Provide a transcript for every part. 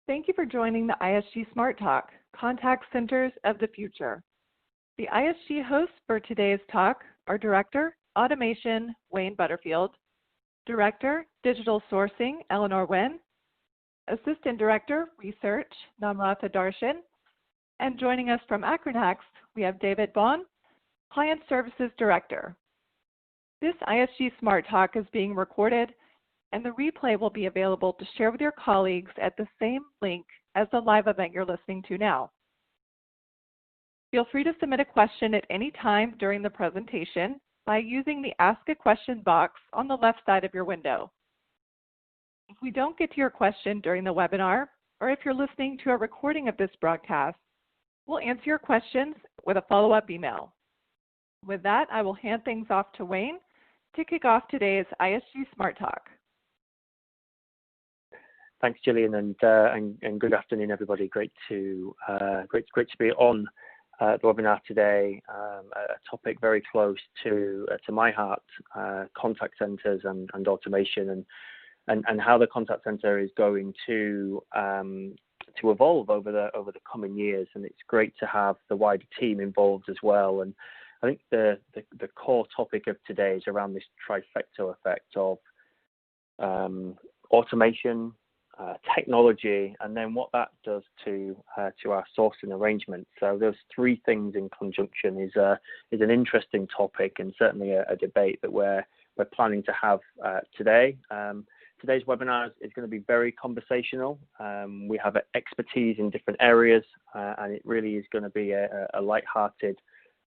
Thank you for joining the ISG Smart Talk, Contact Centers of the Future. The ISG hosts for today's talk are Director, Automation, Wayne Butterfield, Director, Digital Sourcing, Eleanor Winn, Assistant Director, Research, Namratha Darshan, and joining us from Acronax, we have David Bond, Client Services Director. This ISG Smart Talk is being recorded, and the replay will be available to share with your colleagues at the same link as the live event you're listening to now. Feel free to submit a question at any time during the presentation by using the Ask a Question box on the left side of your window. If we don't get to your question during the webinar, or if you're listening to a recording of this broadcast, we'll answer your questions with a follow-up email. With that, I will hand things off to Wayne to kick off today's ISG Smart Talk. Thanks, Gillian, and good afternoon, everybody. Great to be on the webinar today. A topic very close to my heart: contact centers and automation, and how the contact center is going to evolve over the coming years. And it's great to have the wider team involved as well. And I think the core topic of today is around this trifecta effect of automation, technology, and then what that does to our sourcing arrangement. So those three things in conjunction is an interesting topic, and certainly a debate that we're planning to have today. Today's webinar is going to be very conversational. We have expertise in different areas, and it really is going to be a light-hearted,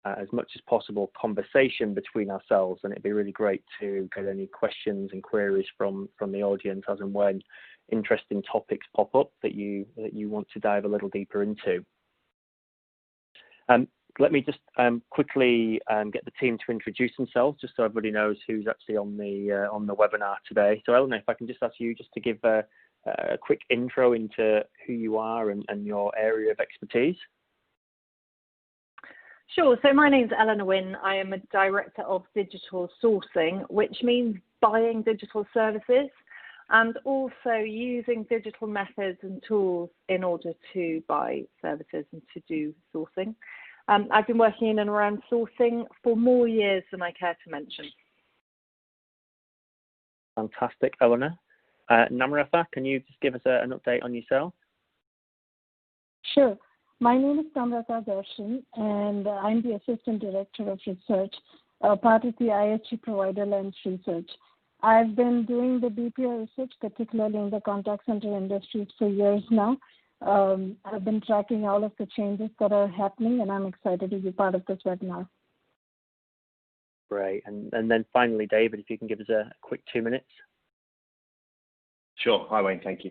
as much as possible, conversation between ourselves. And it'd be really great to get any questions and queries from the audience as and when interesting topics pop up that you want to dive a little deeper into. Let me just quickly get the team to introduce themselves, just so everybody knows who's actually on the webinar today. So Eleanor, if I can just ask you just to give a quick intro into who you are and your area of expertise. Sure. So my name's Eleanor Winn. I am a Director of Digital Sourcing, which means buying digital services and also using digital methods and tools in order to buy services and to do sourcing. I've been working in and around sourcing for more years than I care to mention. Fantastic, Eleanor. Namratha, can you just give us an update on yourself? Sure. My name is Namratha Darshan, and I'm the Assistant Director of Research, part of the ISG Provider Lens Research. I've been doing the BPO research, particularly in the contact center industries, for years now. I've been tracking all of the changes that are happening, and I'm excited to be part of this webinar. Great. And then finally, David, if you can give us a quick 2 minutes. Sure. Hi, Wayne. Thank you.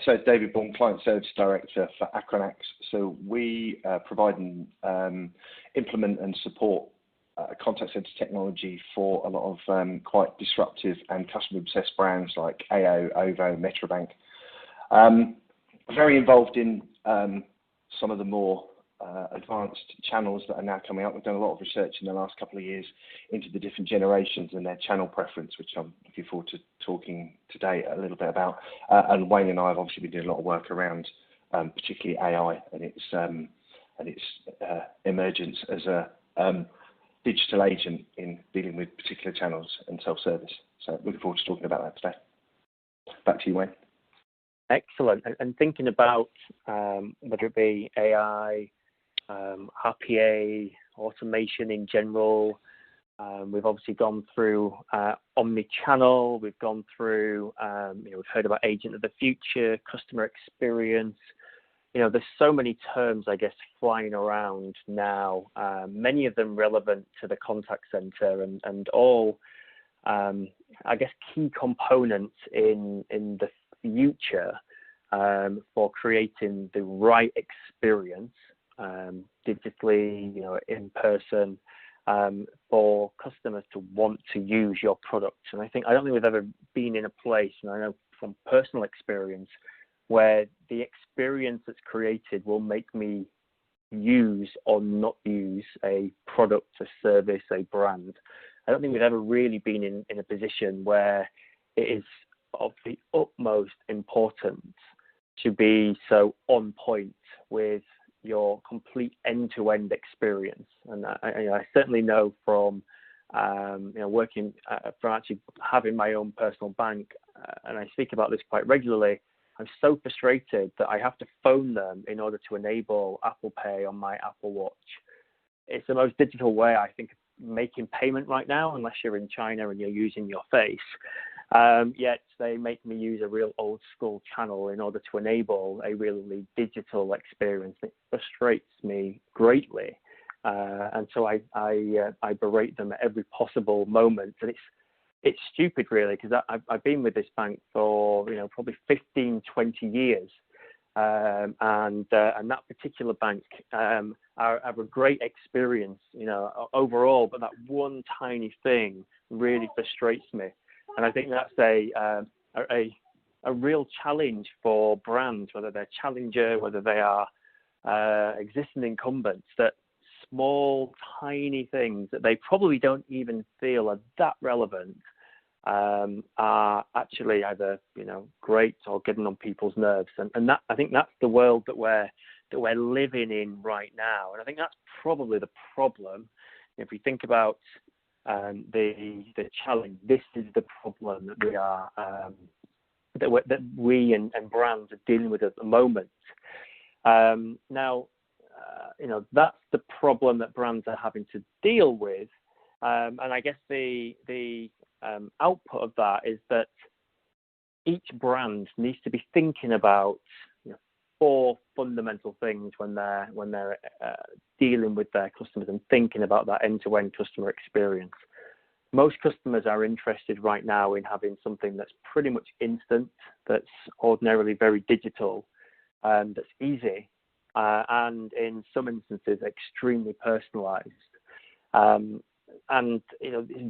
So David Bond, Client Service Director for Acronax. So we provide and implement and support contact center technology for a lot of quite disruptive and customer-obsessed brands like AO, OVO, Metrobank. Very involved in some of the more advanced channels that are now coming up. We've done a lot of research in the last couple of years into the different generations and their channel preference, which I'm looking forward to talking today a little bit about. And Wayne and I have obviously been doing a lot of work around particularly AI and its emergence as a digital agent in dealing with particular channels and self-service. So looking forward to talking about that today. Back to you, Wayne. Excellent. And thinking about whether it be AI, RPA, automation in general, we've obviously gone through omni-channel. We've gone through, we've heard about agent of the future, customer experience. There's so many terms, I guess, flying around now, many of them relevant to the contact center and all, I guess, key components in the future for creating the right experience, digitally, in person, for customers to want to use your product. And I don't think we've ever been in a place, and I know from personal experience, where the experience that's created will make me use or not use a product, a service, a brand. I don't think we've ever really been in a position where it is of the utmost importance to be so on point with your complete end-to-end experience. And I certainly know from working from actually having my own personal bank, and I speak about this quite regularly. I'm so frustrated that I have to phone them in order to enable Apple Pay on my Apple Watch. It's the most digital way, I think, of making payment right now, unless you're in China and you're using your face. Yet they make me use a real old school channel in order to enable a really digital experience. It frustrates me greatly. And so I berate them at every possible moment. And it's stupid, really, because I've been with this bank for probably 15, 20 years. And that particular bank have a great experience, overall, but that one tiny thing really frustrates me. And I think that's a real challenge for brands, whether they're challenger, whether they are existing incumbents, that small, tiny things that they probably don't even feel are that relevant are actually either great or getting on people's nerves. And that, I think that's the world that we're living in right now. And I think that's probably the problem. If we think about the challenge, this is the problem that we are that we and brands are dealing with at the moment. Now, that's the problem that brands are having to deal with, and I guess the output of that is that each brand needs to be thinking about 4 fundamental things when they're dealing with their customers and thinking about that end-to-end customer experience. Most customers are interested right now in having something that's pretty much instant, that's ordinarily very digital, that's easy, and in some instances extremely personalized. And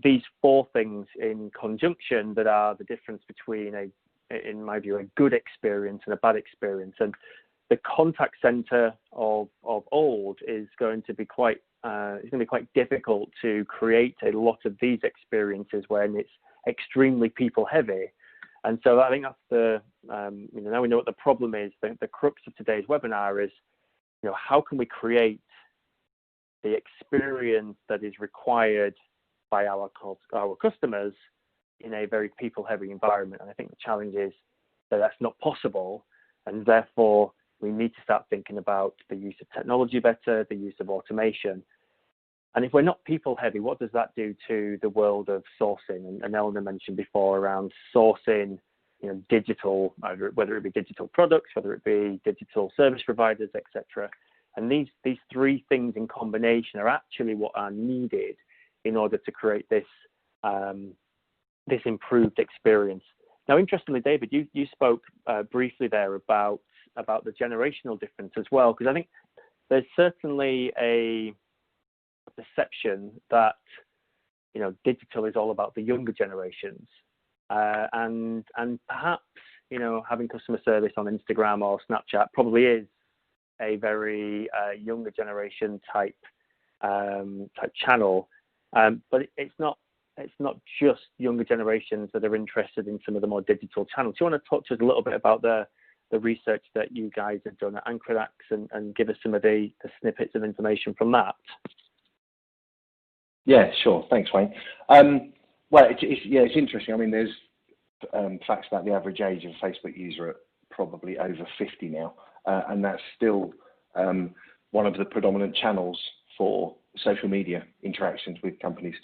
these 4 things in conjunction that are the difference between in my view, a good experience and a bad experience. And the contact center of old is going to be quite difficult to create a lot of these experiences when it's extremely people heavy. And so I think that's now we know what the problem is. The crux of today's webinar is, how can we create the experience that is required by our customers in a very people-heavy environment? And I think the challenge is that that's not possible, and therefore we need to start thinking about the use of technology better, the use of automation. And if we're not people-heavy, what does that do to the world of sourcing? And Eleanor mentioned before around sourcing, digital, whether it be digital products, whether it be digital service providers, etc. And these 3 things in combination are actually what are needed in order to create this this improved experience. Now, interestingly, David, you spoke briefly there about the generational difference as well, because I think there's certainly a perception that digital is all about the younger generations, and perhaps having customer service on Instagram or Snapchat probably is a very younger generation type channel, but it's not just younger generations that are interested in some of the more digital channels. Do you want to talk to us a little bit about the research that you guys have done at Anchordax and give us some of the snippets of information from that? Yeah, sure. Thanks, Wayne. Well, it's interesting. I mean, there's facts about the average age of a Facebook user at probably over 50 now, and that's still one of the predominant channels for social media interactions with companies.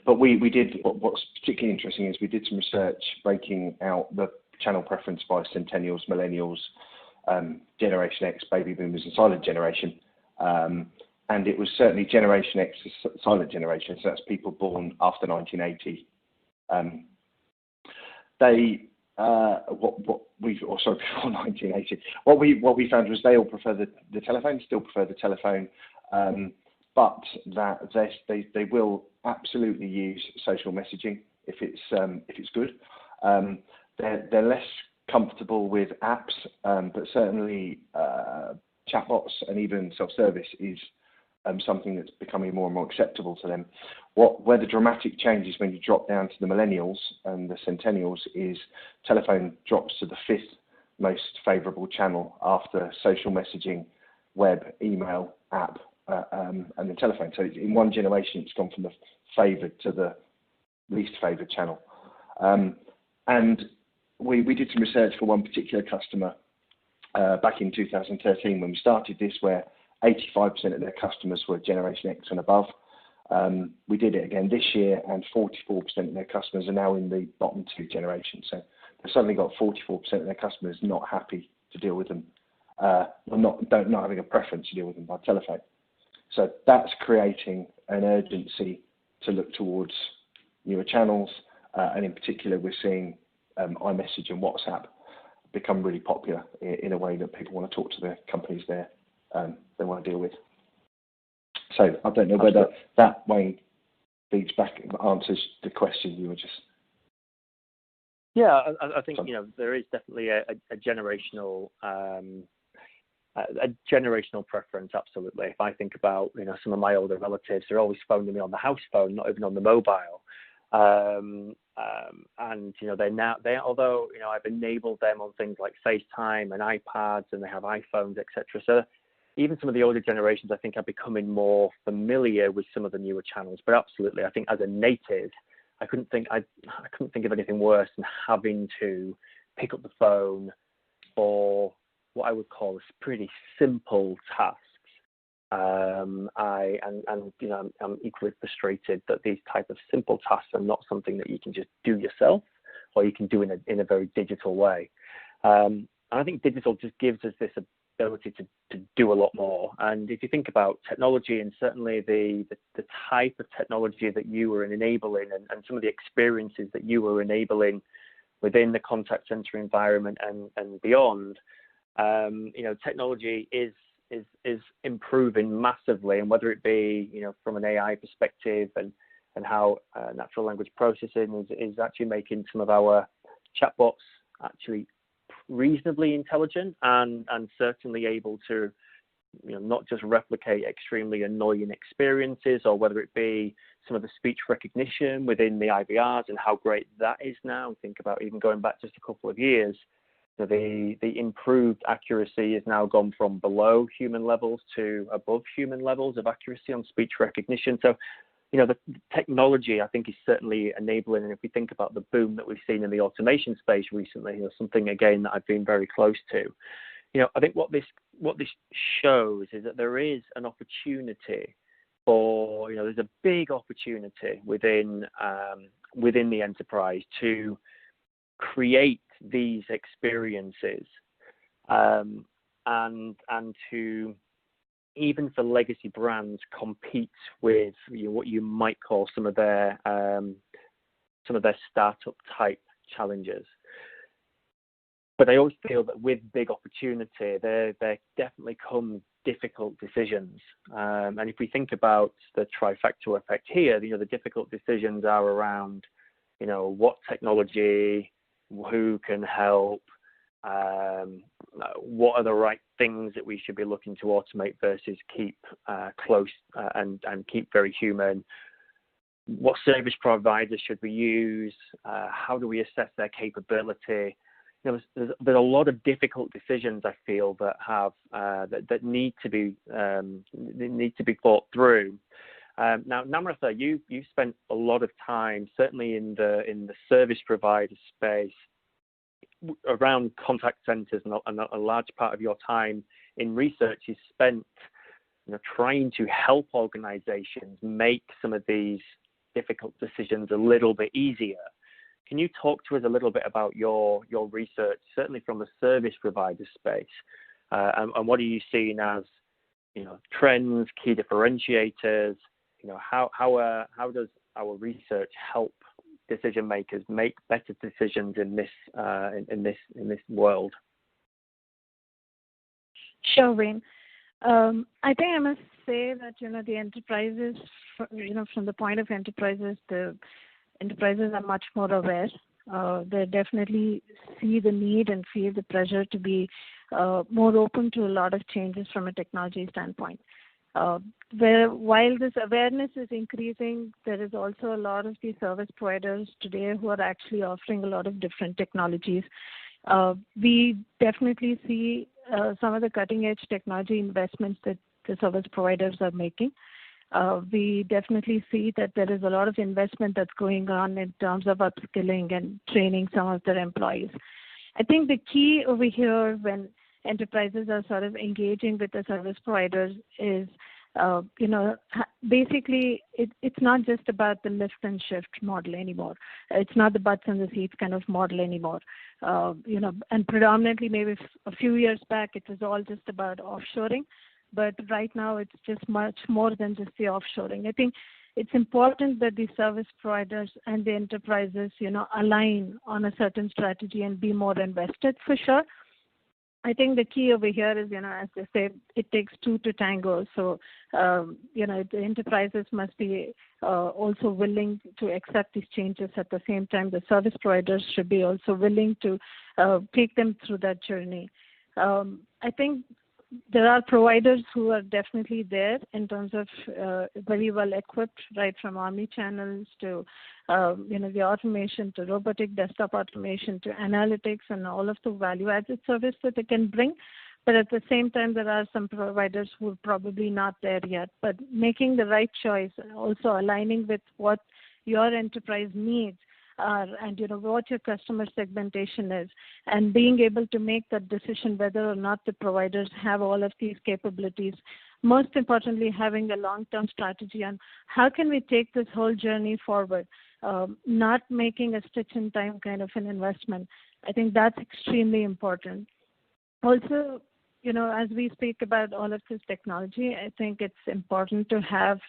But we did, what's particularly interesting is we did some research breaking out the channel preference by centennials, millennials, Generation X, baby boomers, and silent generation. And it was certainly Generation X, silent generation, so that's people born after 1980. Before 1980. What we found was they all prefer the telephone, still prefer the telephone, but that they will absolutely use social messaging if it's good. They're less comfortable with apps, but certainly chatbots and even self-service is something that's becoming more and more acceptable to them. Where the dramatic change is when you drop down to the millennials and the centennials is telephone drops to the 5th most favourable channel after social messaging, web, email, app, and the telephone. So in one generation, it's gone from the favoured to the least favoured channel. And we did some research for one particular customer back in 2013 when we started this, where 85% of their customers were Generation X and above. We did it again this year, and 44% of their customers are now in the bottom two generations. So they've suddenly got 44% of their customers not happy to deal with them, not having a preference to deal with them by telephone. So that's creating an urgency to look towards newer channels, and in particular, we're seeing iMessage and WhatsApp become really popular in a way that people want to talk to the companies they want to deal with. So I don't know whether that, Wayne, feeds back, answers the question you were just. Yeah, I think there is definitely a generational preference. Absolutely. If I think about some of my older relatives, they're always phoning me on the house phone, not even on the mobile. And although I've enabled them on things like FaceTime and iPads, and they have iPhones, etc. So even some of the older generations, I think, are becoming more familiar with some of the newer channels. But absolutely, I think as a native, I couldn't think of anything worse than having to pick up the phone for what I would call pretty simple tasks. I'm equally frustrated that these type of simple tasks are not something that you can just do yourself, or you can do in a very digital way. And I think digital just gives us this ability to do a lot more. And if you think about technology, and certainly the type of technology that you were enabling, and some of the experiences that you were enabling within the contact center environment and beyond, technology is improving massively. And whether it be from an AI perspective and how natural language processing is actually making some of our chatbots actually reasonably intelligent and certainly able to not just replicate extremely annoying experiences, or whether it be some of the speech recognition within the IVRs and how great that is now. Think about even going back just a couple of years, the improved accuracy has now gone from below human levels to above human levels of accuracy on speech recognition. So the technology, I think, is certainly enabling. And if we think about the boom that we've seen in the automation space recently, something again that I've been very close to, I think what this shows is that there is an opportunity for, there's a big opportunity within the enterprise to create these experiences, and to, even for legacy brands, compete with what you might call some of their startup type challenges. But I always feel that with big opportunity, there definitely come difficult decisions. And if we think about the trifecta effect here, the difficult decisions are around, what technology, who can help, what are the right things that we should be looking to automate versus keep close and keep very human. What service providers should we use? How do we assess their capability? There's a lot of difficult decisions, I feel, that have that need to be thought through. Now, Namratha, you've spent a lot of time, certainly in the service provider space, around contact centers, and a large part of your time in research is spent trying to help organizations make some of these difficult decisions a little bit easier. Can you talk to us a little bit about your research, certainly from the service provider space, and what are you seeing as trends, key differentiators? How does our research help decision makers make better decisions in this world? Sure, Wayne. I think I must say that the enterprises, from the point of enterprises, the enterprises are much more aware. They definitely see the need and feel the pressure to be more open to a lot of changes from a technology standpoint. While this awareness is increasing, there is also a lot of these service providers today who are actually offering a lot of different technologies We definitely see some of the cutting-edge technology investments that the service providers are making. We definitely see that there is a lot of investment that's going on in terms of upskilling and training some of their employees. I think the key over here when enterprises are sort of engaging with the service providers is, basically it's not just about the lift and shift model anymore. It's not the butts and the seats kind of model anymore. And predominantly maybe a few years back it was all just about offshoring, but right now it's just much more than just the offshoring. I think it's important that the service providers and the enterprises, align on a certain strategy and be more invested for sure. I think the key over here is, as they say, it takes two to tango. So, the enterprises must be also willing to accept these changes. At the same time, the service providers should be also willing to take them through that journey. I think there are providers who are definitely there in terms of very well equipped, right from omnichannels to the automation to robotic desktop automation to analytics and all of the value-added service that they can bring. But at the same time, there are some providers who are probably not there yet. But making the right choice, also aligning with what your enterprise needs and what your customer segmentation is, and being able to make that decision whether or not the providers have all of these capabilities. Most importantly, having a long-term strategy on how can we take this whole journey forward, not making a stitch-in-time kind of an investment. I think that's extremely important. Also, as we speak about all of this technology, I think it's important to have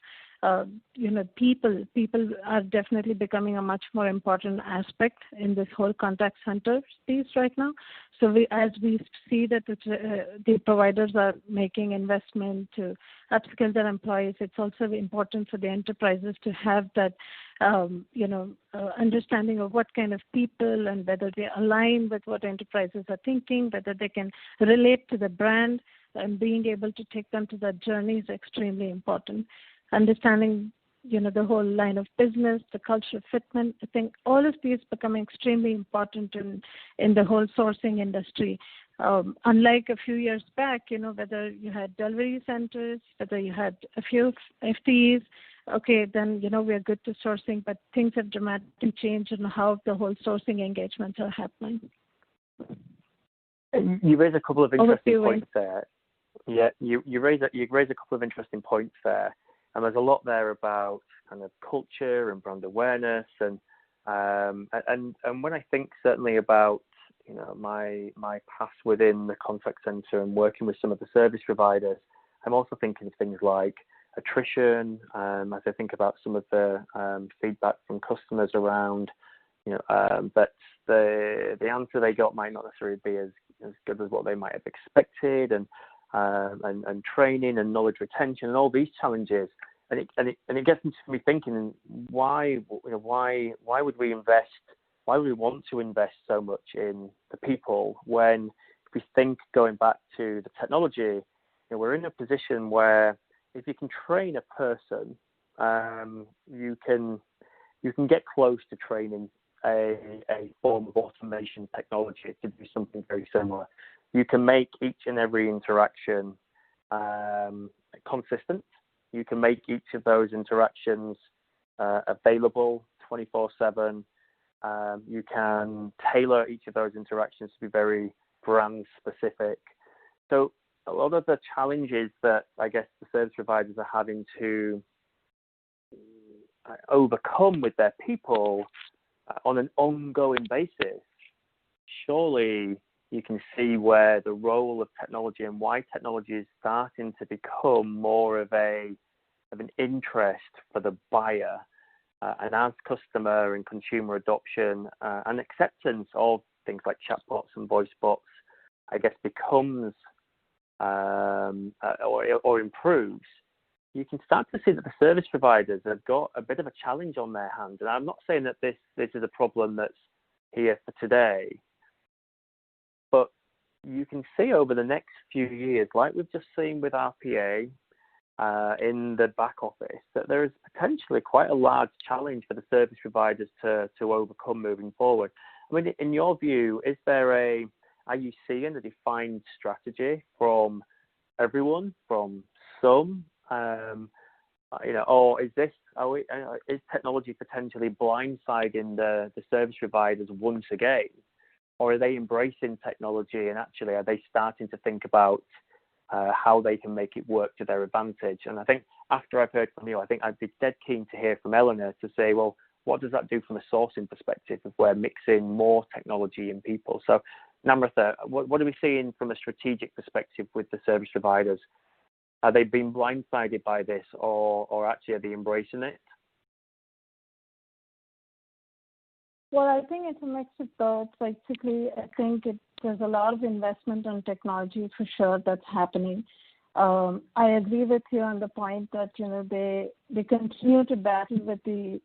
people are definitely becoming a much more important aspect in this whole contact center piece right now. So as we see that the providers are making investment to upskill their employees, it's also important for the enterprises to have that, understanding of what kind of people and whether they align with what enterprises are thinking, whether they can relate to the brand, and being able to take them to that journey is extremely important. Understanding, the whole line of business, the cultural fitment. I think all of these become extremely important in the whole sourcing industry. Unlike a few years back, whether you had delivery centers, whether you had a few FTEs, okay, then, we are good to sourcing, but things have dramatically changed in how the whole sourcing engagements are happening. You raise a couple of interesting points there. Yeah, you raise a couple of interesting points there. And there's a lot there about kind of culture and brand awareness, and when I think certainly about my past within the contact center and working with some of the service providers, I'm also thinking of things like attrition. As I think about some of the feedback from customers around, that the answer they got might not necessarily be as good as what they might have expected, and training and knowledge retention and all these challenges, and it gets me thinking, why would we invest? Why would we want to invest so much in the people when, if we think going back to the technology, we're in a position where if you can train a person, you can get close to training a form of automation technology to do something very similar. You can make each and every interaction consistent. You can make each of those interactions available 24/7. You can tailor each of those interactions to be very brand specific. So a lot of the challenges that I guess the service providers are having to overcome with their people on an ongoing basis, surely you can see where the role of technology and why technology is starting to become more of an interest for the buyer, and as customer and consumer adoption and acceptance of things like chatbots and voice bots, I guess, becomes or improves, you can start to see that the service providers have got a bit of a challenge on their hands. And I'm not saying that this is a problem that's here for today, but you can see over the next few years, like we've just seen with RPA in the back office, that there is potentially quite a large challenge for the service providers to overcome moving forward. I mean, in your view, are you seeing a defined strategy from everyone, from some, or is technology potentially blindsiding the service providers once again, or are they embracing technology and actually are they starting to think about how they can make it work to their advantage? And I think after I've heard from you, I think I'd be dead keen to hear from Eleanor to say, well, what does that do from a sourcing perspective if we're mixing more technology and people? So, Namratha, what are we seeing from a strategic perspective with the service providers? Are they being blindsided by this, or actually are they embracing it? Well, I think it's a mix of both. Basically, I think there's a lot of investment in technology for sure that's happening. I agree with you on the point that they continue to battle with the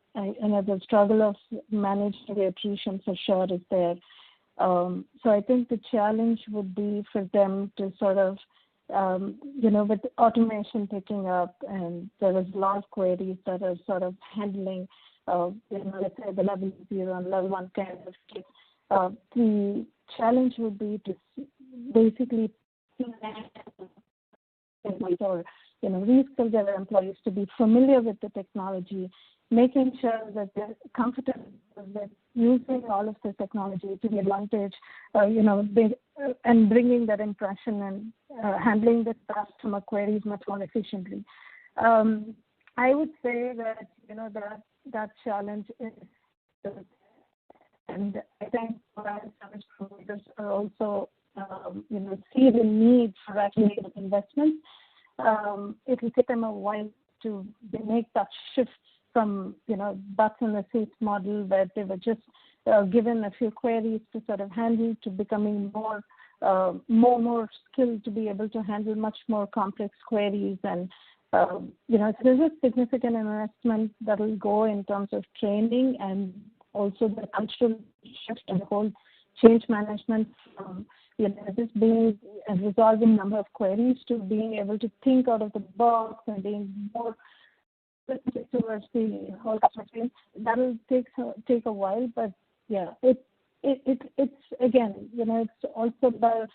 struggle of managing the attrition for sure is there. So I think the challenge would be for them to sort of with automation picking up, and there is a lot of queries that are sort of handling, let's say the level 0 and level 1 kind of case. The challenge would be to basically reskill their employees to be familiar with the technology, making sure that they're comfortable with using all of the technology to the advantage, and bringing that impression and handling the customer queries much more efficiently. I would say that that challenge is, and I think service providers are also see the need for actually investment. It will take them a while to make that shift from butts in the seat model where they were just given a few queries to sort of handle to becoming more skilled to be able to handle much more complex queries. And so there's a significant investment that will go in terms of training and also the cultural shift and the whole change management from just being and resolving number of queries to being able to think out of the box and being more towards the whole thing. That will take a while, but yeah, it's again, it's also about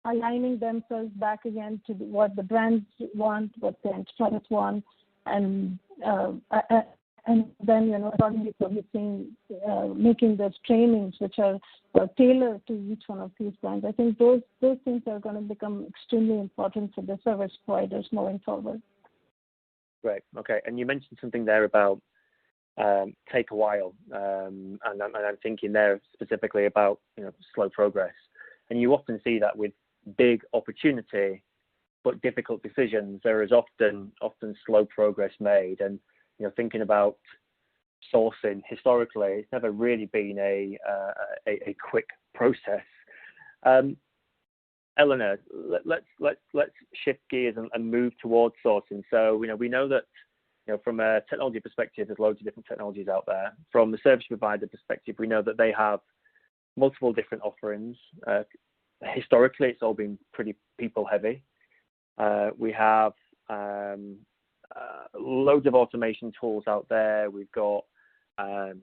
aligning themselves back again to what the brands want, what the enterprise want, and then accordingly producing, making those trainings which are tailored to each one of these brands. I think those things are going to become extremely important for the service providers moving forward. Great. Okay. And you mentioned something there about take a while, and I'm thinking there specifically about slow progress. And you often see that with big opportunity, but difficult decisions. There is often slow progress made. And thinking about sourcing historically, it's never really been a quick process. Eleanor, let's shift gears and move towards sourcing. So we know that from a technology perspective, there's loads of different technologies out there. From the service provider perspective, we know that they have multiple different offerings. Historically, it's all been pretty people heavy. We have loads of automation tools out there. We've got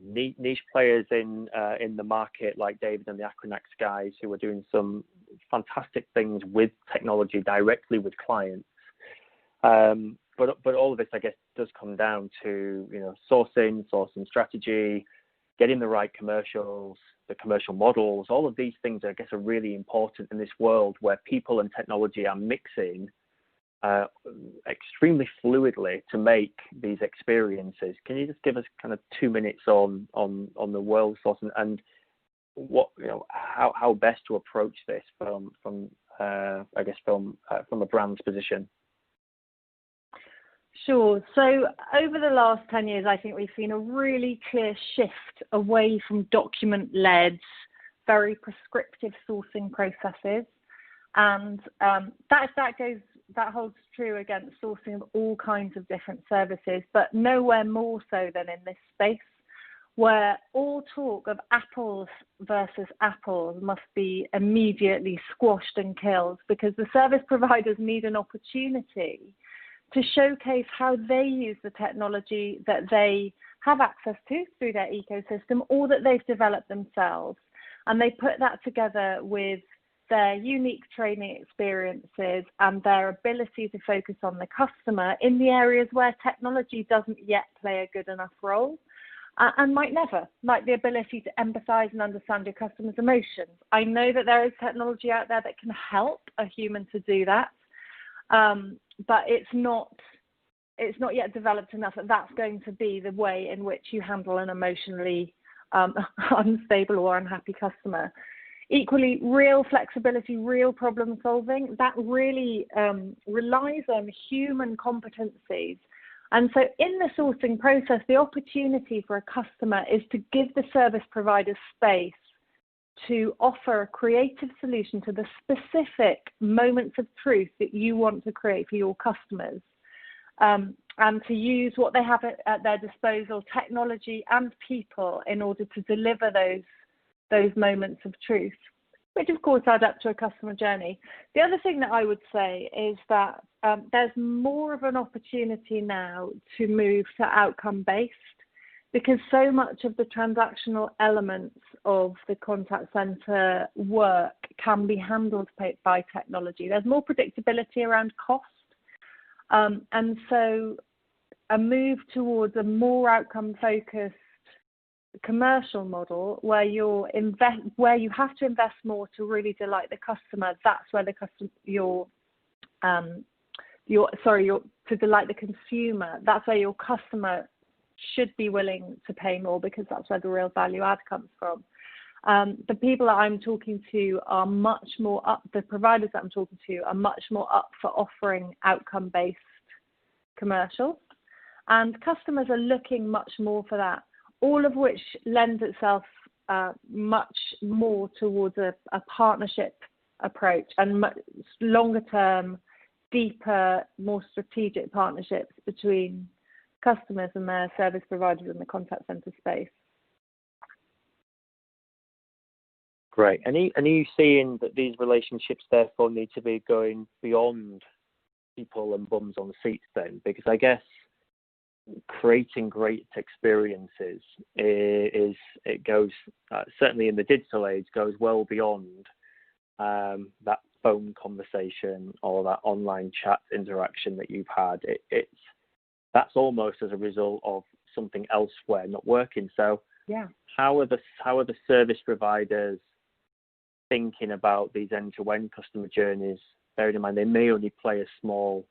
niche players in the market like David and the Acronax guys who are doing some fantastic things with technology directly with clients. But all of this, I guess, does come down to sourcing strategy, getting the right commercials, the commercial models. All of these things, I guess, are really important in this world where people and technology are mixing extremely fluidly to make these experiences. Can you just give us kind of 2 minutes on the world sourcing and what how best to approach this from a brand's position? Sure. So over the last 10 years, I think we've seen a really clear shift away from document-led, very prescriptive sourcing processes, and that holds true against sourcing of all kinds of different services, but nowhere more so than in this space, where all talk of apples versus apples must be immediately squashed and killed, because the service providers need an opportunity to showcase how they use the technology that they have access to through their ecosystem or that they've developed themselves. And they put that together with their unique training experiences and their ability to focus on the customer in the areas where technology doesn't yet play a good enough role. And might never, like the ability to empathize and understand your customer's emotions. I know that there is technology out there that can help a human to do that, but it's not yet developed enough that that's going to be the way in which you handle an emotionally unstable or unhappy customer. Equally, real flexibility, real problem solving, that really relies on human competencies. And so in the sourcing process, the opportunity for a customer is to give the service provider space to offer a creative solution to the specific moments of truth that you want to create for your customers, and to use what they have at their disposal, technology and people, in order to deliver those moments of truth, which of course add up to a customer journey. The other thing that I would say is that there's more of an opportunity now to move to outcome-based, because so much of the transactional elements of the contact center work can be handled by technology. There's more predictability around cost. And so a move towards a more outcome-focused commercial model where you have to invest more to really delight the customer. That's where to delight the consumer. That's where your customer should be willing to pay more, because that's where the real value add comes from. The people that I'm talking to are much more up. The providers that I'm talking to are much more up for offering outcome-based commercials, and customers are looking much more for that. All of which lends itself much more towards a partnership approach and much longer term, deeper, more strategic partnerships between customers and their service providers in the contact center space. Great. And are you seeing that these relationships therefore need to be going beyond people and bums on seats then? Because I guess creating great experiences it goes certainly in the digital age, goes well beyond that phone conversation or that online chat interaction that you've had. That's almost as a result of something elsewhere not working. So yeah, how are the service providers thinking about these end-to-end customer journeys, bearing in mind they may only play a small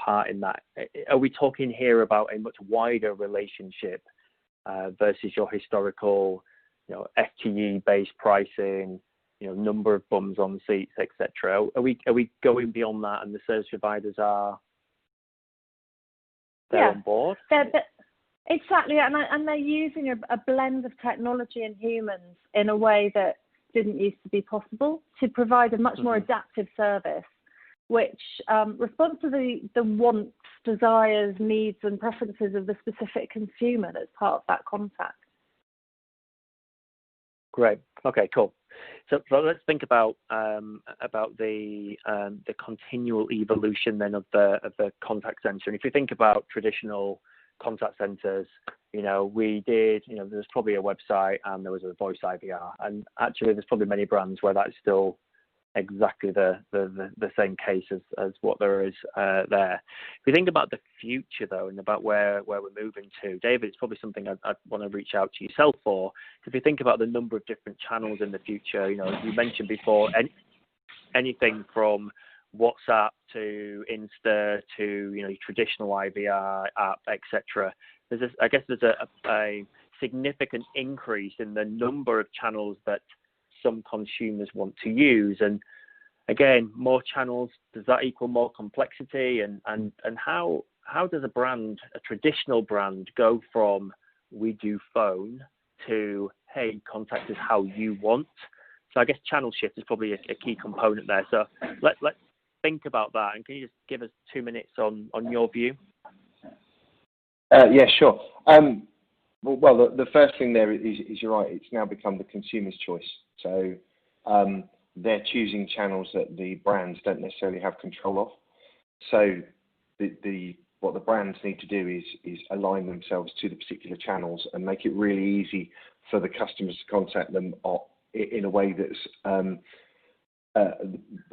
part in that? Are we talking here about a much wider relationship versus your historical, FTE-based pricing, number of bums on seats, etc.? Are we going beyond that, and the service providers are on board? Exactly, and they're using a blend of technology and humans in a way that didn't used to be possible to provide a much more adaptive service, which responds to the wants, desires, needs and preferences of the specific consumer that's part of that contact. Great. Okay, cool. So let's think about the continual evolution then of the contact center. And if you think about traditional contact centers, we did, there's probably a website and there was a voice IVR, and actually there's probably many brands where that's still exactly the same case as what there is there. If you think about the future though, and about where we're moving to, David, it's probably something I'd want to reach out to yourself for. If you think about the number of different channels in the future, you mentioned before anything from WhatsApp to Insta to traditional IVR app, etc. I guess there's a significant increase in the number of channels that some consumers want to use. And again, more channels, does that equal more complexity? And how does a traditional brand go from we do phone to hey, contact us how you want? So I guess channel shift is probably a key component there. So let's think about that, and can you just give us 2 minutes on your view? Yeah, sure. Well, the first thing there is you're right. It's now become the consumer's choice. So they're choosing channels that the brands don't necessarily have control of. So the what the brands need to do is align themselves to the particular channels and make it really easy for the customers to contact them in a way that's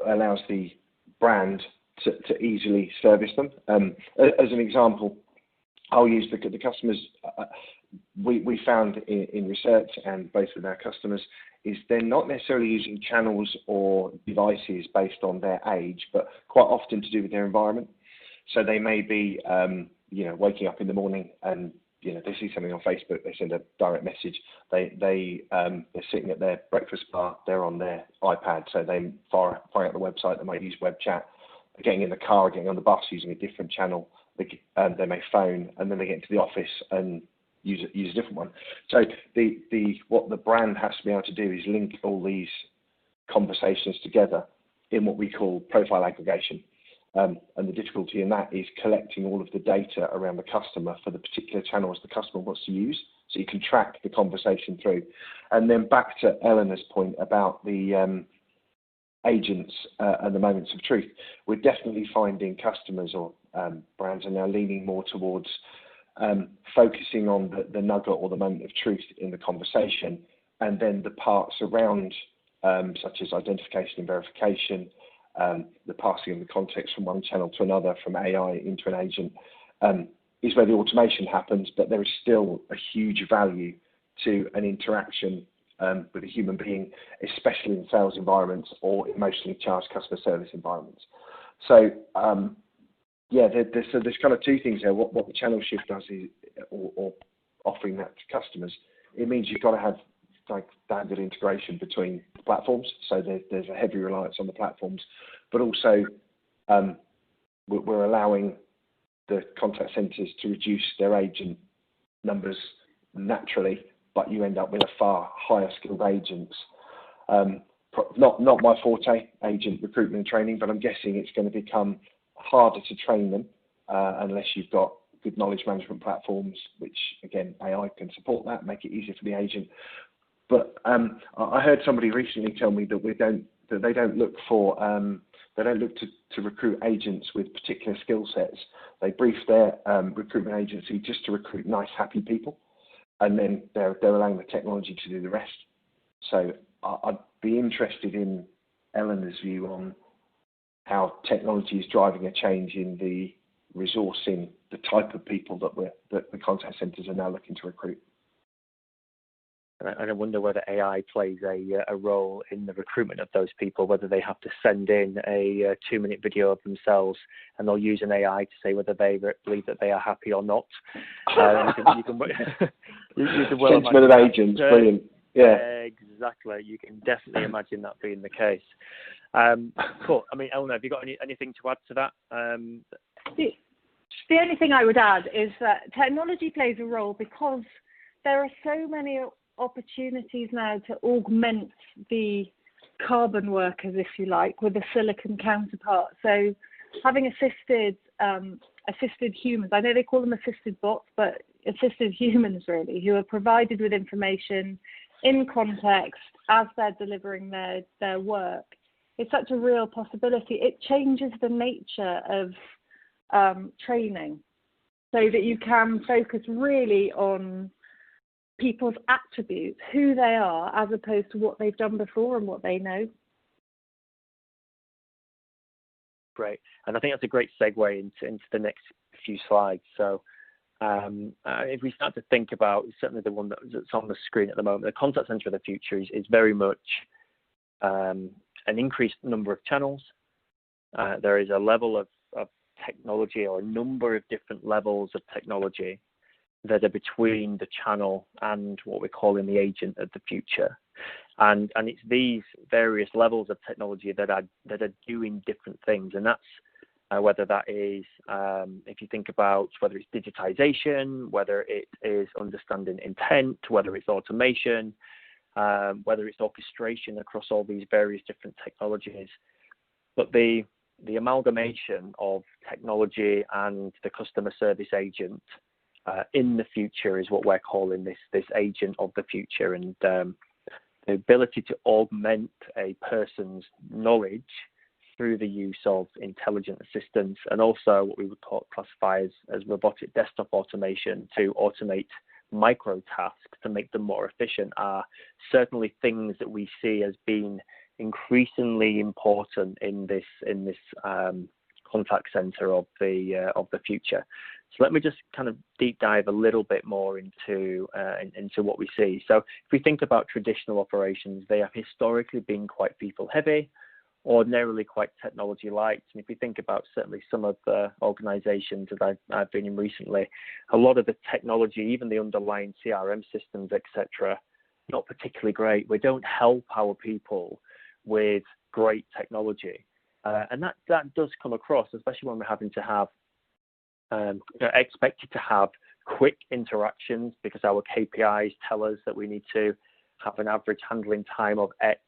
allows the brand to easily service them. As an example, I'll use the customers. We found in research and both with our customers is they're not necessarily using channels or devices based on their age, but quite often to do with their environment. So they may be, waking up in the morning and they see something on Facebook, they send a direct message. They're sitting at their breakfast bar, they're on their iPad, so they fire out the website. They might use web chat. They're getting in the car, getting on the bus, using a different channel. They may phone, and then they get into the office and use a different one. So what the brand has to be able to do is link all these conversations together in what we call profile aggregation. And the difficulty in that is collecting all of the data around the customer for the particular channels the customer wants to use, so you can track the conversation through. And then back to Eleanor's point about the agents and the moments of truth, we're definitely finding customers or brands are now leaning more towards focusing on the nugget or the moment of truth in the conversation, and then the parts around such as identification and verification, the passing of the context from one channel to another, from AI into an agent, is where the automation happens, but there is still a huge value to an interaction with a human being, especially in sales environments or emotionally charged customer service environments. So, there's kind of two things there. What the channel shift does is, or offering that to customers, it means you've got to have like standard integration between platforms. So there's a heavy reliance on the platforms, but also we're allowing the contact centres to reduce their agent numbers naturally, but you end up with a far higher skilled agents. Not my forte, agent recruitment and training, but I'm guessing it's going to become harder to train them unless you've got good knowledge management platforms, which again AI can support that, make it easier for the agent. But I heard somebody recently tell me that they don't look to recruit agents with particular skill sets. They brief their recruitment agency just to recruit nice, happy people, and then they're allowing the technology to do the rest. So I'd be interested in Eleanor's view on how technology is driving a change in the resourcing, the type of people that the contact centres are now looking to recruit. And I wonder whether AI plays a role in the recruitment of those people, whether they have to send in a 2-minute video of themselves and they'll use an AI to say whether they believe that they are happy or not. You can well Sentiment of agents, brilliant. Yeah, exactly. You can definitely imagine that being the case. Cool. I mean, Eleanor, have you got anything to add to that? The only thing I would add is that technology plays a role because there are so many opportunities now to augment the carbon workers, if you like, with a silicon counterpart. So having assisted humans, I know they call them assisted bots, but assisted humans really, who are provided with information in context as they're delivering their work. It's such a real possibility. It changes the nature of training so that you can focus really on people's attributes, who they are, as opposed to what they've done before and what they know. Great. And I think that's a great segue into the next few slides. So if we start to think about, certainly the one that's on the screen at the moment, the contact centre of the future is very much an increased number of channels. There is a level of technology, or a number of different levels of technology that are between the channel and what we're calling the agent of the future. And it's these various levels of technology that are doing different things. And that's whether that is, if you think about whether it's digitization, whether it is understanding intent, whether it's automation, whether it's orchestration across all these various different technologies. But the amalgamation of technology and the customer service agent in the future is what we're calling this agent of the future. And the ability to augment a person's knowledge through the use of intelligent assistants and also what we would classify as robotic desktop automation to automate micro tasks to make them more efficient are certainly things that we see as being increasingly important in this contact center of the future. So let me just kind of deep dive a little bit more into what we see. So if we think about traditional operations, they have historically been quite people heavy, ordinarily quite technology light. And if we think about certainly some of the organizations that I've been in recently, a lot of the technology, even the underlying CRM systems, etc., not particularly great. We don't help our people with great technology. And that does come across, especially when we're having to have expected to have quick interactions because our KPIs tell us that we need to have an average handling time of X,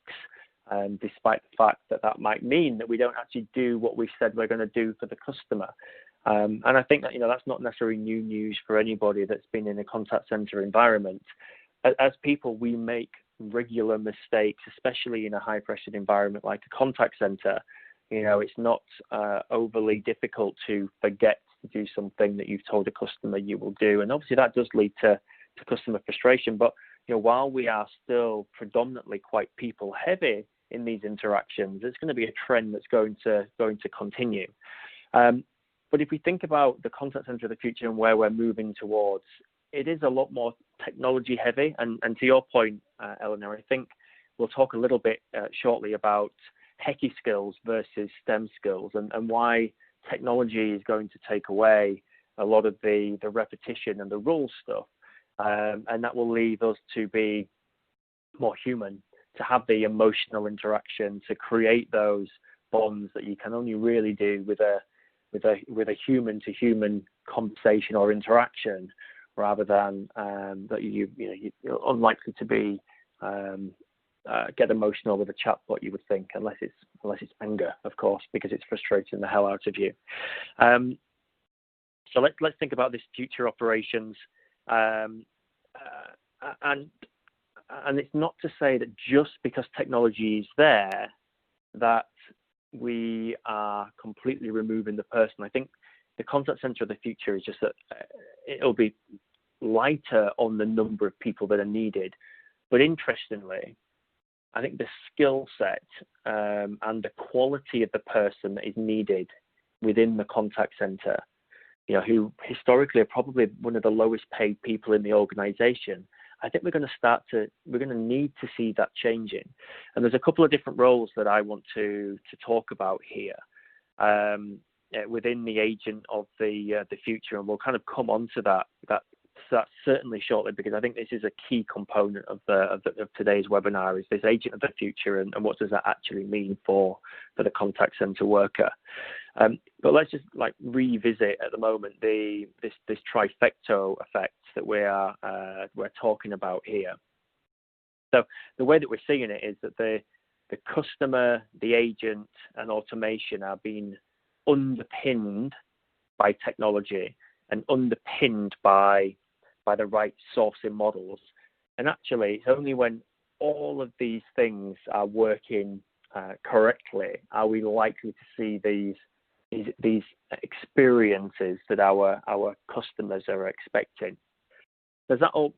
despite the fact that that might mean that we don't actually do what we said we're going to do for the customer. And I think that that's not necessarily new news for anybody that's been in a contact center environment. As people, we make regular mistakes, especially in a high-pressured environment like a contact center. It's not overly difficult to forget to do something that you've told a customer you will do. And obviously that does lead to customer frustration. But while we are still predominantly quite people heavy in these interactions, it's going to be a trend that's going to continue. But if we think about the contact center of the future and where we're moving towards, it is a lot more technology heavy. And to your point, Eleanor, I think we'll talk a little bit shortly about techie skills versus STEM skills and why technology is going to take away a lot of the repetition and the rule stuff. And that will leave us to be more human, to have the emotional interaction, to create those bonds that you can only really do with a human to human conversation or interaction, rather than that you're unlikely to be get emotional with a chatbot, you would think, unless it's anger, of course, because it's frustrating the hell out of you. So let's think about this future operations, and it's not to say that just because technology is there that we are completely removing the person. I think the contact center of the future is just that it'll be lighter on the number of people that are needed, but interestingly, I think the skill set and the quality of the person that is needed within the contact center, who historically are probably one of the lowest paid people in the organization, I think we're going to need to see that changing. And there's a couple of different roles that I want to talk about here within the agent of the future, and we'll kind of come on to that certainly shortly, because I think this is a key component of today's webinar, is this agent of the future and what does that actually mean for the contact center worker. But let's just revisit at the moment this trifecta effect that we're talking about here. So the way that we're seeing it is that the customer, the agent, and automation are being underpinned by technology and underpinned by the right sourcing models. And actually, it's only when all of these things are working correctly are we likely to see these experiences that our customers are expecting. Does that all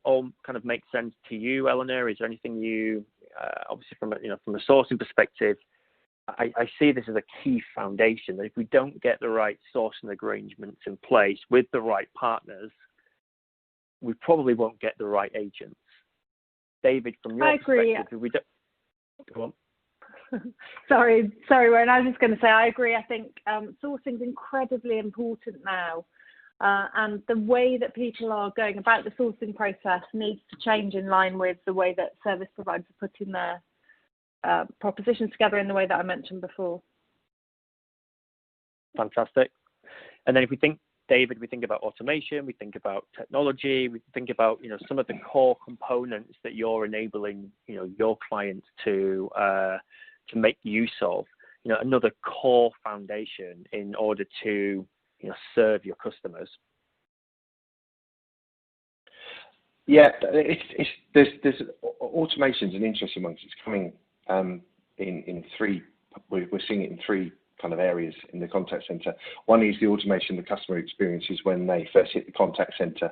kind of make sense to you, Eleanor? Is there anything you, obviously from a sourcing perspective, I see this as a key foundation, that if we don't get the right sourcing arrangements in place with the right partners, we probably won't get the right agents. David, from your perspective, if we don't... Go on. Sorry, Wayne. I was just going to say, I agree. I think sourcing is incredibly important now. And the way that people are going about the sourcing process needs to change in line with the way that service providers are putting their propositions together in the way that I mentioned before. Fantastic. And then if we think, David, we think about automation, we think about technology, we think about some of the core components that you're enabling your clients to make use of. Another core foundation in order to serve your customers. Yeah, there's automation's an interesting one. It's coming in three. We're seeing it in three kind of areas in the contact center. One is the automation of the customer experiences when they first hit the contact center,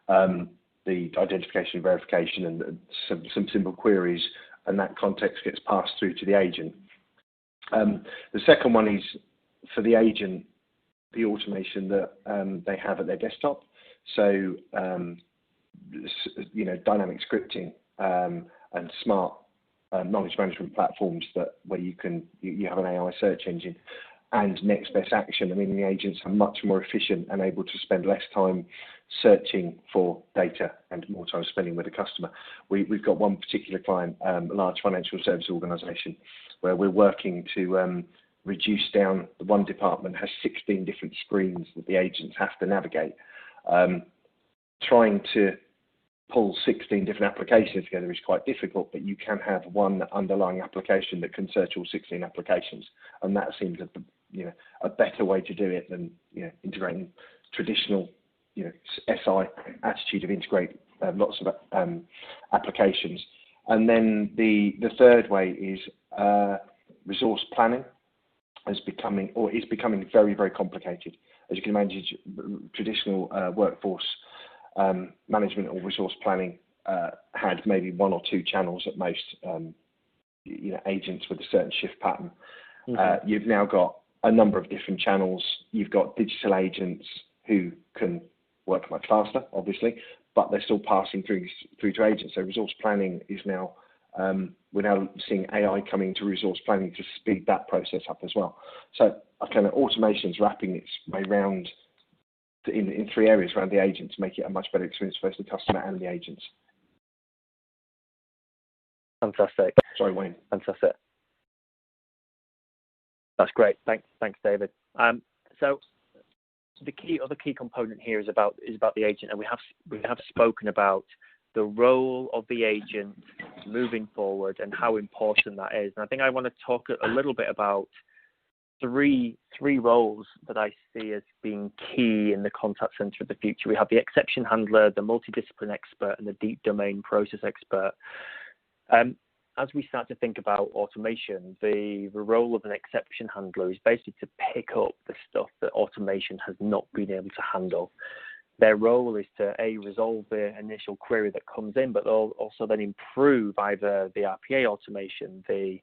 the identification and verification and some simple queries, and that context gets passed through to the agent. The second one is for the agent, the automation that they have at their desktop. So, dynamic scripting and smart knowledge management platforms where you have an AI search engine and next best action. I mean, the agents are much more efficient and able to spend less time searching for data and more time spending with the customer. We've got one particular client, a large financial service organisation, where we're working to reduce down. The one department has 16 different screens that the agents have to navigate. Trying to pull 16 different applications together is quite difficult, but you can have one underlying application that can search all 16 applications, and that seems a better way to do it than integrating traditional SI attitude of integrate lots of applications. And then the third way is resource planning is becoming very, very complicated. As you can imagine, traditional workforce management or resource planning had maybe one or two channels at most, agents with a certain shift pattern. Mm-hmm. You've now got a number of different channels. You've got digital agents who can work much faster, obviously, but they're still passing through to agents. So resource planning is now, we're now seeing AI coming to resource planning to speed that process up as well. So kind of automation is wrapping its way around in three areas around the agent to make it a much better experience for both the customer and the agents. Fantastic. Sorry, Wayne. Fantastic. That's great. Thanks, David. So the other key component here is about the agent, and we have spoken about the role of the agent moving forward and how important that is. And I think I want to talk a little bit about three roles that I see as being key in the contact center of the future. We have the exception handler, the multidiscipline expert, and the deep domain process expert. As we start to think about automation, the role of an exception handler is basically to pick up the stuff that automation has not been able to handle. Their role is to resolve the initial query that comes in, but also then improve either the RPA automation, the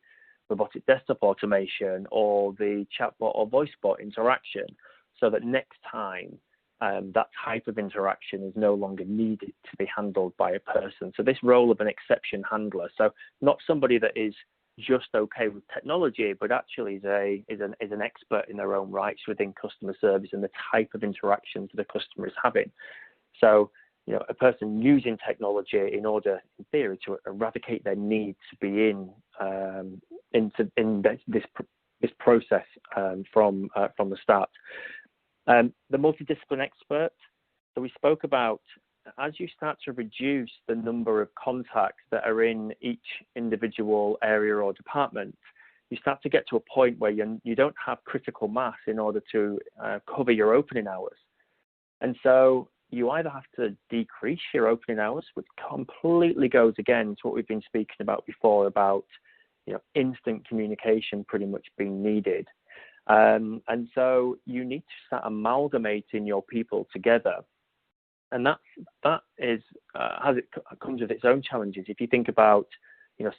robotic desktop automation, or the chatbot or voice bot interaction, so that next time that type of interaction is no longer needed to be handled by a person. So this role of an exception handler, so not somebody that is just okay with technology, but actually is an expert in their own rights within customer service and the type of interactions the customer is having. So, a person using technology in order, in theory, to eradicate their need to be in this process from the start. The multidiscipline expert. So we spoke about, as you start to reduce the number of contacts that are in each individual area or department, you start to get to a point where you don't have critical mass in order to cover your opening hours. And so you either have to decrease your opening hours, which completely goes again to what we've been speaking about before about instant communication pretty much being needed. And so you need to start amalgamating your people together. And that comes with its own challenges. If you think about,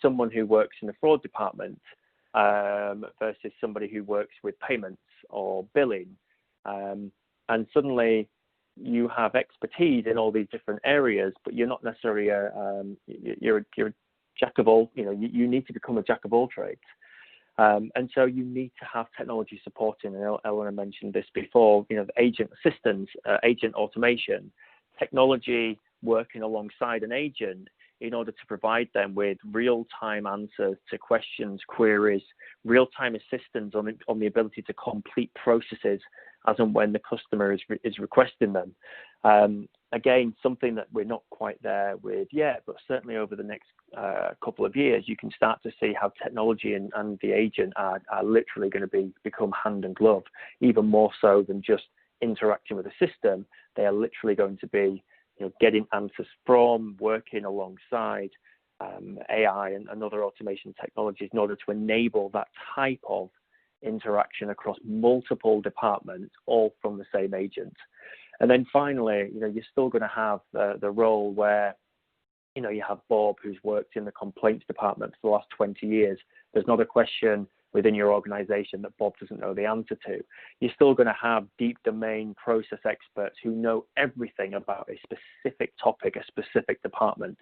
someone who works in the fraud department versus somebody who works with payments or billing, and suddenly you have expertise in all these different areas, but you're not necessarily you're a jack of all. You need to become a jack of all trades. And so you need to have technology supporting, and Eleanor mentioned this before, agent assistance, agent automation, technology working alongside an agent in order to provide them with real-time answers to questions, queries, real-time assistance on the ability to complete processes as and when the customer is requesting them. Again, something that we're not quite there with yet, but certainly over the next couple of years, you can start to see how technology and the agent are literally going to become hand and glove, even more so than just interacting with the system. They are literally going to be getting answers from, working alongside AI and other automation technologies in order to enable that type of interaction across multiple departments, all from the same agent. And then finally, you're still going to have the role where, you have Bob, who's worked in the complaints department for the last 20 years. There's not a question within your organization that Bob doesn't know the answer to. You're still going to have deep domain process experts who know everything about a specific topic, a specific department.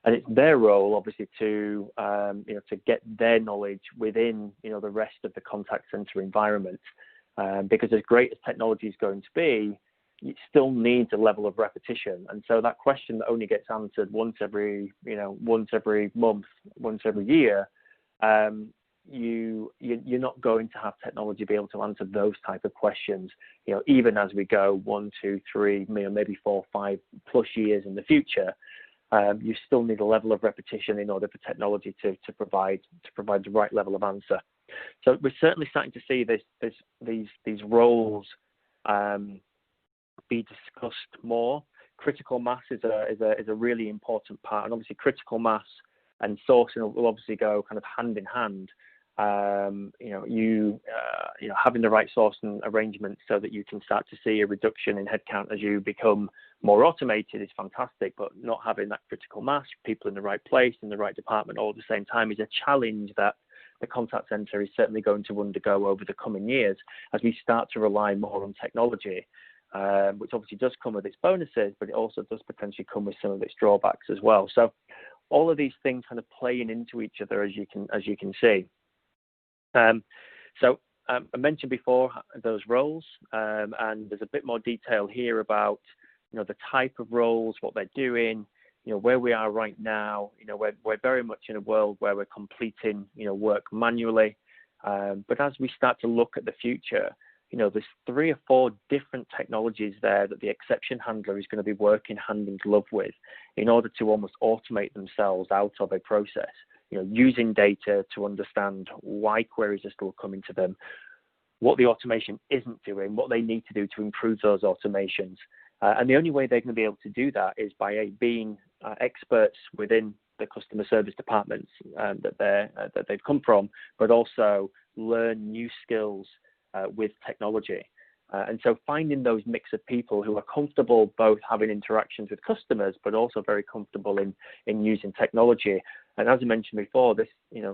And it's their role, obviously, to get their knowledge within, the rest of the contact center environment. Because as great as technology is going to be, it still needs a level of repetition. And so that question that only gets answered once every month, once every year, you're not going to have technology be able to answer those type of questions, even as we go 1, 2, 3, maybe 4, 5+ years in the future. You still need a level of repetition in order for technology to provide the right level of answer. So we're certainly starting to see these roles be discussed more. Critical mass is a really important part, and obviously critical mass and sourcing will obviously go kind of hand in hand. Having the right sourcing arrangement so that you can start to see a reduction in headcount as you become more automated is fantastic, but not having that critical mass, people in the right place, in the right department all at the same time is a challenge that the contact center is certainly going to undergo over the coming years as we start to rely more on technology, which obviously does come with its bonuses, but it also does potentially come with some of its drawbacks as well. So all of these things kind of playing into each other, as you can see. I mentioned before those roles, and there's a bit more detail here about the type of roles, what they're doing, where we are right now. We're very much in a world where we're completing work manually, but as we start to look at the future, there's 3 or 4 different technologies there that the exception handler is going to be working hand in glove with in order to almost automate themselves out of a process. Using data to understand why queries are still coming to them, what the automation isn't doing, what they need to do to improve those automations. And the only way they're going to be able to do that is by being experts within the customer service departments that they've come from, but also learn new skills with technology. And so finding those mix of people who are comfortable both having interactions with customers, but also very comfortable in using technology. And as I mentioned before, this,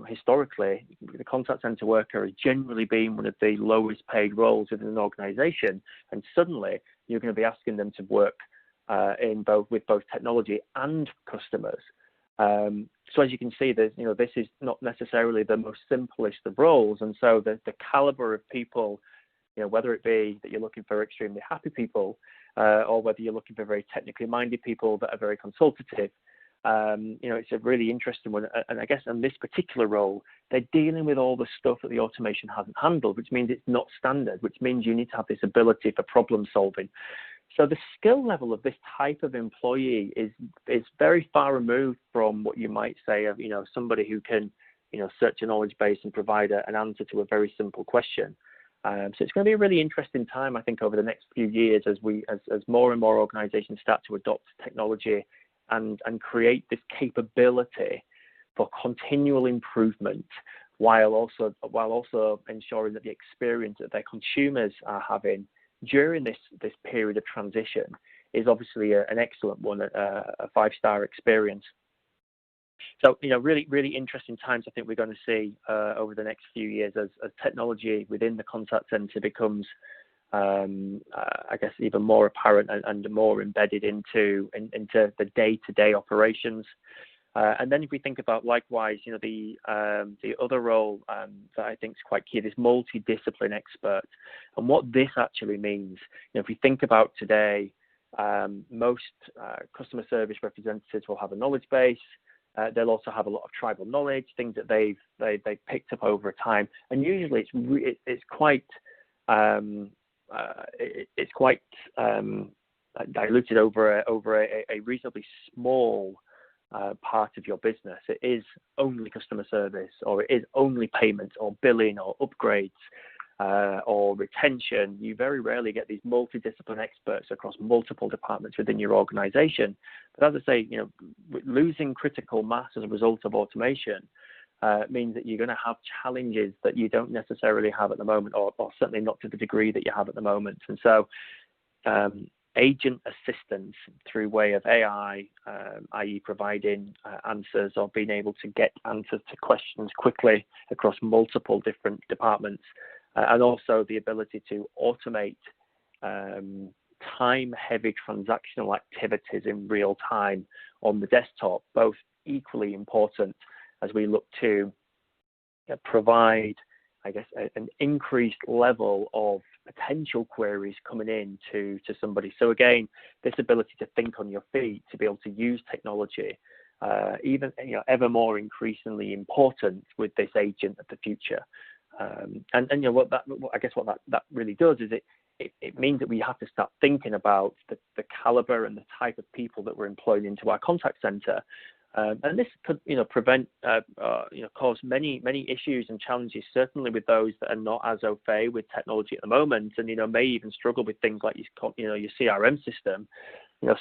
historically, the contact center worker has generally been one of the lowest paid roles within an organization. And suddenly you're going to be asking them to work with both technology and customers. So as you can see, this is not necessarily the most simplest of roles. And so the caliber of people, whether it be that you're looking for extremely happy people, or whether you're looking for very technically minded people that are very consultative, it's a really interesting one. And I guess in this particular role, they're dealing with all the stuff that the automation hasn't handled, which means it's not standard, which means you need to have this ability for problem solving. So the skill level of this type of employee is very far removed from what you might say of, somebody who can, search a knowledge base and provide an answer to a very simple question. So it's going to be a really interesting time, I think, over the next few years as more and more organizations start to adopt technology and create this capability for continual improvement, while also ensuring that the experience that their consumers are having during this period of transition is obviously an excellent one, a 5-star experience. So, really, really interesting times I think we're going to see over the next few years as technology within the contact center becomes, I guess, even more apparent and more embedded into the day-to-day operations. And then if we think about, likewise, the other role that I think is quite key, this multidiscipline expert, and what this actually means. If we think about today, most customer service representatives will have a knowledge base. They'll also have a lot of tribal knowledge, things that they've picked up over time, and usually it's quite diluted over a reasonably small part of your business. It is only customer service, or it is only payments, or billing, or upgrades, or retention. You very rarely get these multidiscipline experts across multiple departments within your organization. But as I say, losing critical mass as a result of automation means that you're going to have challenges that you don't necessarily have at the moment, or certainly not to the degree that you have at the moment. And so agent assistance through way of AI, i.e. providing answers or being able to get answers to questions quickly across multiple different departments, and also the ability to automate time-heavy transactional activities in real time on the desktop, both equally important as we look to provide, I guess, an increased level of potential queries coming in to somebody. So again, this ability to think on your feet, to be able to use technology, even ever more increasingly important with this agent of the future. And what that really does is it means that we have to start thinking about the caliber and the type of people that we're employing into our contact center. And this could, cause many issues and challenges, certainly with those that are not as au fait with technology at the moment, and may even struggle with things like your CRM system.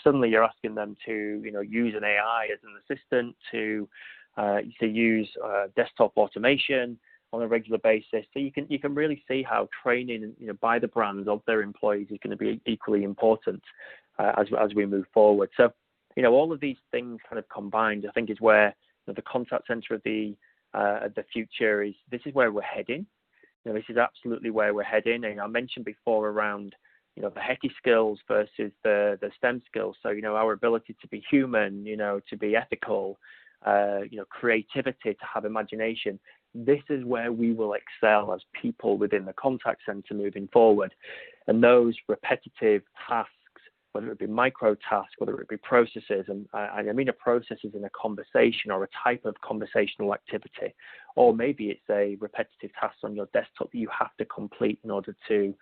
Suddenly you're asking them to use an AI as an assistant, to use desktop automation on a regular basis. So you can really see how training by the brands of their employees is going to be equally important as we move forward. So all of these things kind of combined, I think, is where the contact center of the future is. This is where we're heading. This is absolutely where we're heading. And I mentioned before around the HETI skills versus the STEM skills. So our ability to be human, to be ethical, creativity, to have imagination. This is where we will excel as people within the contact center moving forward. And those repetitive tasks, whether it be micro tasks, whether it be processes, and I mean a process is in a conversation or a type of conversational activity, or maybe it's a repetitive task on your desktop that you have to complete in order to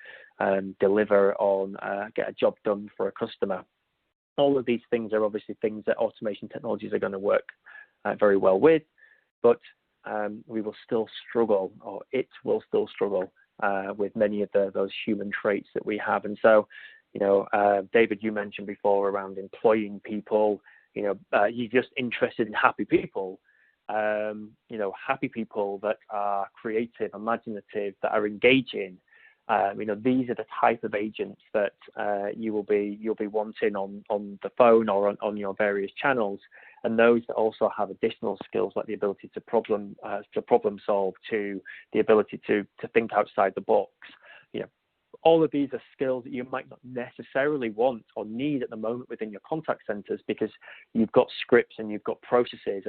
deliver on, get a job done for a customer. All of these things are obviously things that automation technologies are going to work very well with, but we will still struggle, or it will still struggle with many of those human traits that we have. And so, David, you mentioned before around employing people, you're just interested in happy people, happy people that are creative, imaginative, that are engaging. These are the type of agents that you'll be wanting on the phone or on your various channels, and those that also have additional skills like the ability to problem solve, to the ability to think outside the box. All of these are skills that you might not necessarily want or need at the moment within your contact centers, because you've got scripts and you've got processes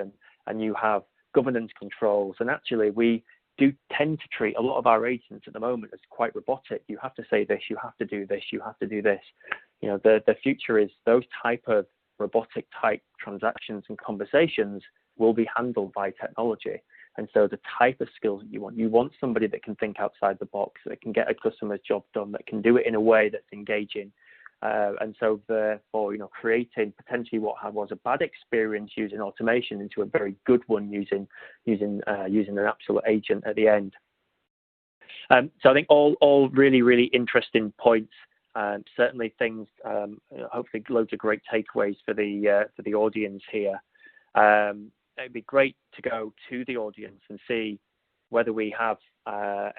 and you have governance controls. And actually, we do tend to treat a lot of our agents at the moment as quite robotic. You have to say this, you have to do this, you have to do this. The future is those type of robotic type transactions and conversations will be handled by technology. And so the type of skills that you want somebody that can think outside the box, that can get a customer's job done, that can do it in a way that's engaging. And so therefore, creating potentially what was a bad experience using automation into a very good one using an absolute agent at the end. So I think all really, really interesting points. Certainly things, hopefully loads of great takeaways for the audience here. It'd be great to go to the audience and see whether we have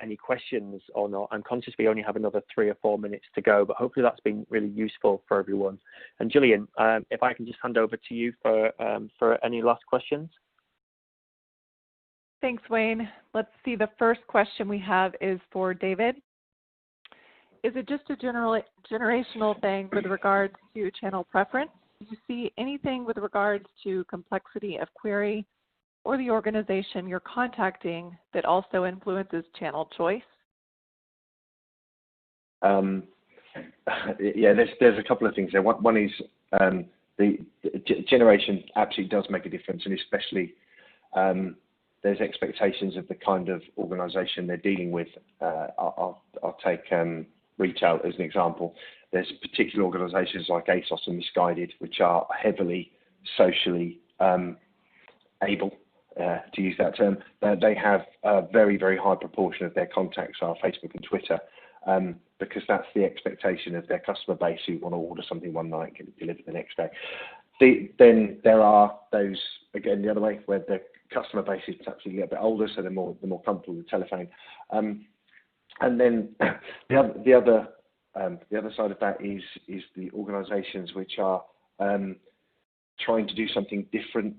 any questions or not. I'm conscious we only have another 3 or 4 minutes to go, but hopefully that's been really useful for everyone. And Gillian, if I can just hand over to you for any last questions. Thanks, Wayne. Let's see. The first question we have is for David. Is it just a generational thing with regards to channel preference? Do you see anything with regards to complexity of query or the organization you're contacting that also influences channel choice? Yeah, there's a couple of things there. One is the generation absolutely does make a difference, and especially there's expectations of the kind of organisation they're dealing with. I'll take retail as an example. There's particular organisations like ASOS and Misguided, which are heavily socially able, to use that term. They have a very, very high proportion of their contacts are Facebook and Twitter, because that's the expectation of their customer base who want to order something one night and get it delivered the next day. Then there are those, again, the other way, where customer base is perhaps a little bit older, so they're more comfortable with telephone. And then the other side of that is the organisations which are trying to do something different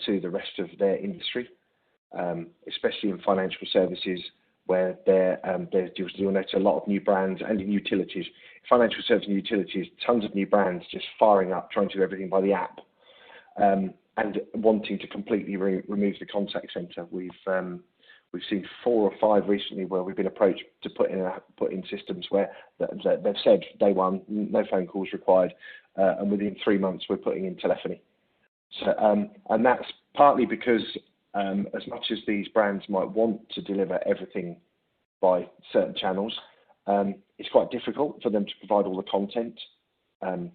to the rest of their industry, especially in financial services, where you'll notice a lot of new brands, and in utilities. Financial services and utilities, tons of new brands just firing up, trying to do everything by the app, and wanting to completely remove the contact centre. We've seen 4 or 5 recently where we've been approached to put in systems where they've said day one, no phone calls required, and within 3 months we're putting in telephony. So, and that's partly because as much as these brands might want to deliver everything by certain channels, it's quite difficult for them to provide all the content, and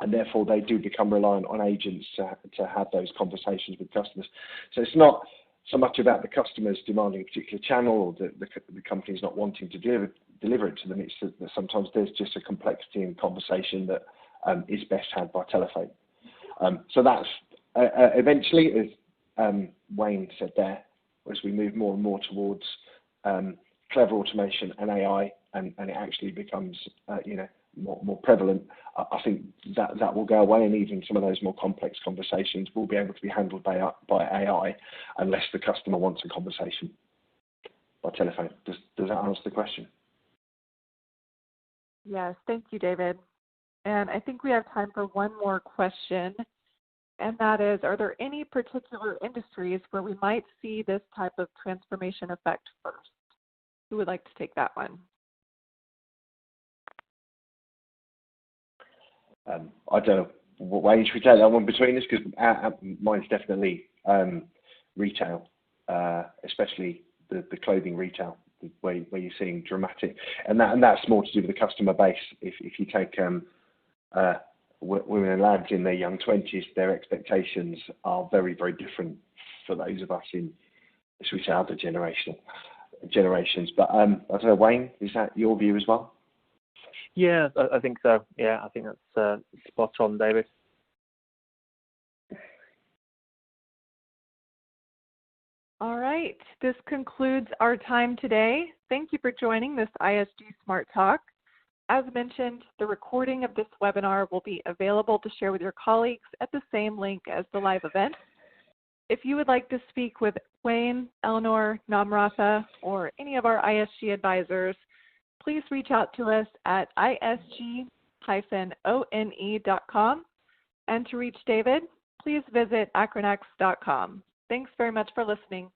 therefore they do become reliant on agents to have those conversations with customers. So it's not so much about the customers demanding a particular channel, or the company's not wanting to deliver it to them. It's that sometimes there's just a complexity in conversation that is best had by telephone. So that's eventually, as Wayne said there, as we move more and more towards clever automation and AI, and it actually becomes more prevalent, I think that will go away, and even some of those more complex conversations will be able to be handled by AI, unless the customer wants a conversation by telephone. Does that answer the question? Yes, thank you, David. And I think we have time for one more question, and that is, are there any particular industries where we might see this type of transformation effect first? Who would like to take that one? I don't know what way should we take that one between us, because mine's definitely retail, especially the clothing retail, where you're seeing dramatic, and that's more to do with the customer base. If you take women and lads in their young 20s, their expectations are very, very different for those of us in, should we say, other generations. But I don't know, Wayne, is that your view as well? Yeah, I think so. Yeah, I think that's spot on, David. All right, this concludes our time today. Thank you for joining this ISG Smart Talk. As mentioned, the recording of this webinar will be available to share with your colleagues at the same link as the live event. If you would like to speak with Wayne, Eleanor, Namratha, or any of our ISG advisors, please reach out to us at isg-one.com. And to reach David, please visit acronex.com. Thanks very much for listening.